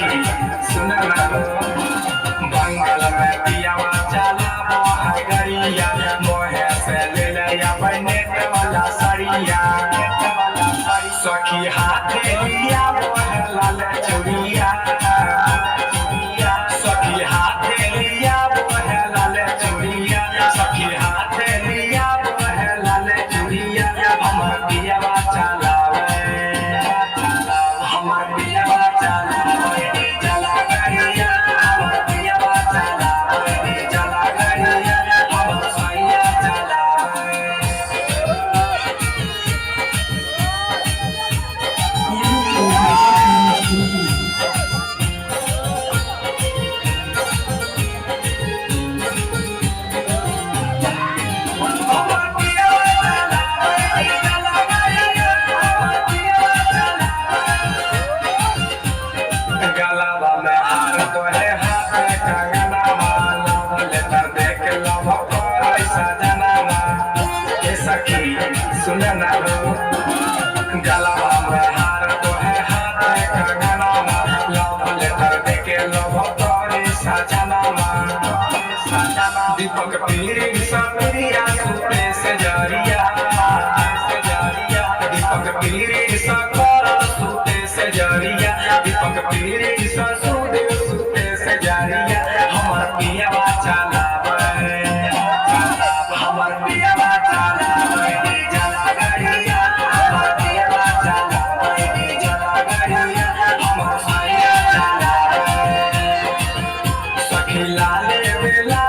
सखी सुनना बंगाल में पियावा चला गरिया मोहे से ले लिया नेट वाला सरिया सखी हाथे लिया मोहे लाल चुड़िया सखी हाथे लिया मोहे लाल चुड़िया सखी हाथे लिया मोहे लाल चुड़िया हमर पियावा चलावे हमर पियावा चलावे चला गरिया हमर पियावा चलावे चला गरिया हमर सैया चलावे गलावा में हार तो है हाथ में कंगना माला बोले तर देख लो ऐसा जनाना ये सखी सुनना लो गलावा में हार तो है हाथ में कंगना माला बोले तर देख लो ऐसा जनाना दीपक पीरी समिया सुते से जरिया दीपक पीरी सकर सुते से जरिया दीपक पीरी ससुदे सुते से जरिया हमर पियावा चलावे हमर पियावा चलावे चला गरिया हमर पियावा चलावे चला गरिया हमर सैया चलावे सखी लाले बेला